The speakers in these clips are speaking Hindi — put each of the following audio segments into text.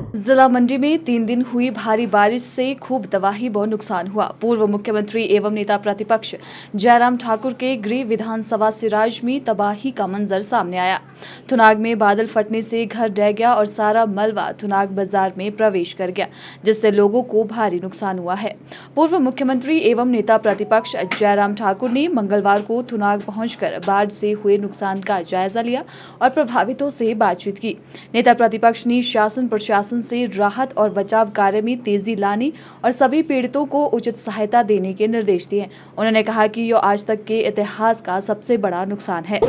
जिला मंडी में 3 दिन हुई भारी बारिश से खूब तबाही व नुकसान हुआ। पूर्व मुख्यमंत्री एवं नेता प्रतिपक्ष जयराम ठाकुर के गृह विधानसभा सिराज में तबाही का मंजर सामने आया। थुनाग में बादल फटने से घर ढह गया और सारा मलबा थुनाग बाजार में प्रवेश कर गया, जिससे लोगों को भारी नुकसान हुआ है। पूर्व मुख्यमंत्री एवं नेता प्रतिपक्ष जयराम ठाकुर ने मंगलवार को थुनाग पहुंचकर बाढ़ से हुए नुकसान का जायजा लिया और प्रभावितों से बातचीत की। नेता प्रतिपक्ष ने शासन प्रशासन से राहत और बचाव कार्य में तेजी लाने और सभी पीड़ितों को उचित सहायता देने के निर्देश दिए। उन्होंने कहा कि यह आज तक के इतिहास का सबसे बड़ा नुकसान है।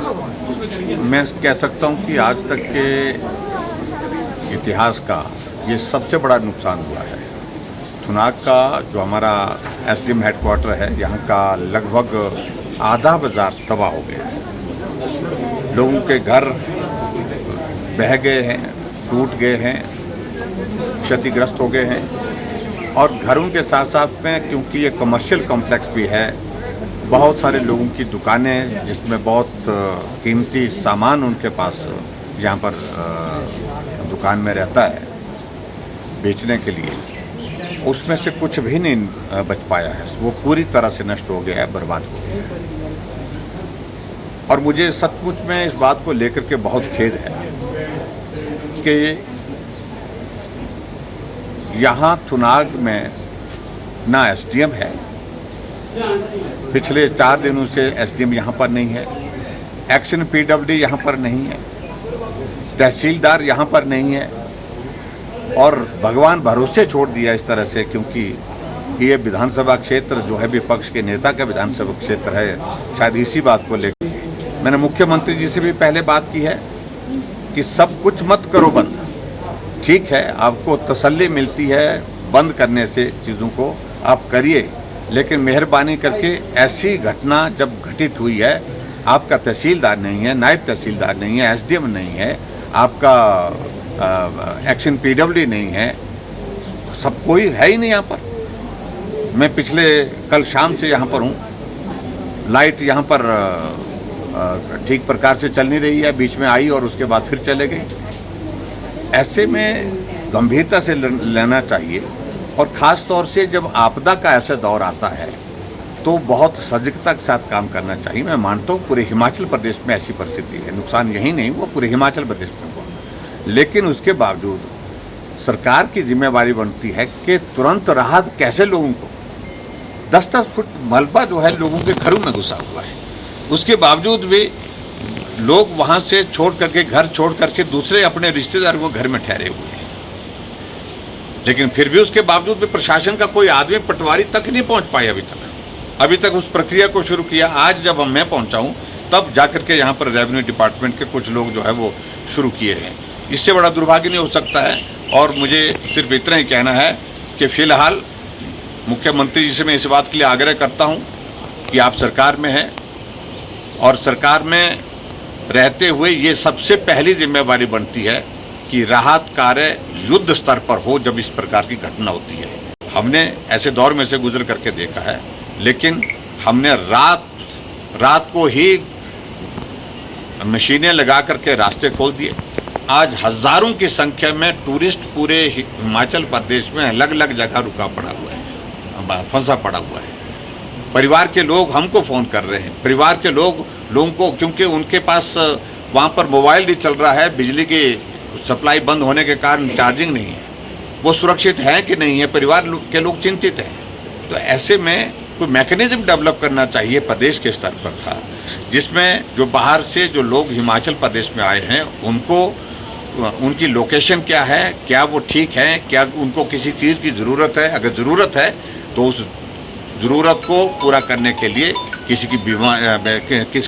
मैं कह सकता हूं कि आज तक के इतिहास का ये सबसे बड़ा नुकसान हुआ है। थुनाग का जो हमारा एसडीएम हेडक्वार्टर है, यहाँ का लगभग आधा बाजार तबाह हो गया है। लोगों के घर बह गए हैं, टूट गए हैं, क्षतिग्रस्त हो गए हैं और घरों के साथ साथ में, क्योंकि ये कमर्शियल कॉम्प्लेक्स भी है, बहुत सारे लोगों की दुकानें जिसमें बहुत कीमती सामान उनके पास यहाँ पर दुकान में रहता है बेचने के लिए, उसमें से कुछ भी नहीं बच पाया है। वो पूरी तरह से नष्ट हो गया है, बर्बाद हो गया है। और मुझे सचमुच में इस बात को लेकर के बहुत खेद है कि यहाँ थुनाग में ना एसडीएम है, पिछले 4 दिनों से एसडीएम यहाँ पर नहीं है, एक्शन पीडब्ल्यूडी यहाँ पर नहीं है, तहसीलदार यहाँ पर नहीं है और भगवान भरोसे छोड़ दिया इस तरह से, क्योंकि ये विधानसभा क्षेत्र जो है विपक्ष के नेता का विधानसभा क्षेत्र है। शायद इसी बात को लेकर मैंने मुख्यमंत्री जी से भी पहले बात की है कि सब कुछ मत करो बंद। ठीक है, आपको तसल्ली मिलती है बंद करने से, चीज़ों को आप करिए, लेकिन मेहरबानी करके ऐसी घटना जब घटित हुई है, आपका तहसीलदार नहीं है, नायब तहसीलदार नहीं है, एसडीएम नहीं है, आपका एक्शन पीडब्ल्यूडी नहीं है, सब कोई है ही नहीं यहाँ पर। मैं कल शाम से यहाँ पर हूँ, लाइट यहाँ पर ठीक प्रकार से चल नहीं रही है, बीच में आई और उसके बाद फिर चले गई। ऐसे में गंभीरता से लेना चाहिए और ख़ास तौर से जब आपदा का ऐसा दौर आता है तो बहुत सजगता के साथ काम करना चाहिए। मैं मानता हूँ पूरे हिमाचल प्रदेश में ऐसी परिस्थिति है, नुकसान यही नहीं हुआ, पूरे हिमाचल प्रदेश में हुआ, लेकिन उसके बावजूद सरकार की जिम्मेवारी बनती है कि तुरंत राहत कैसे लोगों को। 10-10 फुट मलबा जो है लोगों के घरों में घुसा हुआ है, उसके बावजूद भी लोग वहां से छोड़ करके, घर छोड़ करके दूसरे अपने रिश्तेदारों को घर में ठहरे हुए हैं। लेकिन फिर भी उसके बावजूद भी प्रशासन का कोई आदमी पटवारी तक नहीं पहुंच पाया अभी तक उस प्रक्रिया को शुरू किया। आज जब मैं पहुंचा हूं तब जाकर के यहाँ पर रेवेन्यू डिपार्टमेंट के कुछ लोग जो है वो शुरू किए हैं। इससे बड़ा दुर्भाग्य नहीं हो सकता है। और मुझे सिर्फ इतना ही कहना है कि फिलहाल मुख्यमंत्री जी से मैं इस बात के लिए आग्रह करता हूँ कि आप सरकार में हैं और सरकार में रहते हुए ये सबसे पहली जिम्मेवारी बनती है कि राहत कार्य युद्ध स्तर पर हो जब इस प्रकार की घटना होती है। हमने ऐसे दौर में से गुजर करके देखा है, लेकिन हमने रात को ही मशीनें लगा करके रास्ते खोल दिए। आज हजारों की संख्या में टूरिस्ट पूरे हिमाचल प्रदेश में अलग अलग जगह रुका पड़ा हुआ है, फंसा पड़ा हुआ है। परिवार के लोग हमको फ़ोन कर रहे हैं, परिवार के लोगों को, क्योंकि उनके पास वहाँ पर मोबाइल नहीं चल रहा है, बिजली की सप्लाई बंद होने के कारण चार्जिंग नहीं है, वो सुरक्षित है कि नहीं है, परिवार के लोग चिंतित हैं। तो ऐसे में कोई मैकेनिज्म डेवलप करना चाहिए प्रदेश के स्तर पर था, जिसमें जो बाहर से जो लोग हिमाचल प्रदेश में आए हैं उनको, उनकी लोकेशन क्या है, क्या वो ठीक है, क्या उनको किसी चीज़ की ज़रूरत है, अगर ज़रूरत है तो उस ज़रूरत को पूरा करने के लिए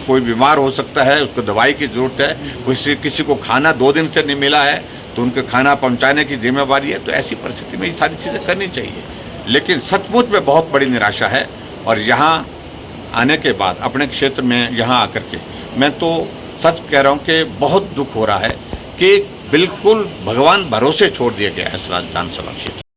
कोई बीमार हो सकता है, उसको दवाई की ज़रूरत है, किसी को खाना 2 दिन से नहीं मिला है तो उनको खाना पहुंचाने की जिम्मेवारी है। तो ऐसी परिस्थिति में ये सारी चीज़ें करनी चाहिए। लेकिन सचमुच में बहुत बड़ी निराशा है और यहाँ आने के बाद अपने क्षेत्र में यहाँ आकर के मैं तो सच कह रहा हूँ कि बहुत दुख हो रहा है कि बिल्कुल भगवान भरोसे छोड़ दिया गया है इस विधानसभा क्षेत्र।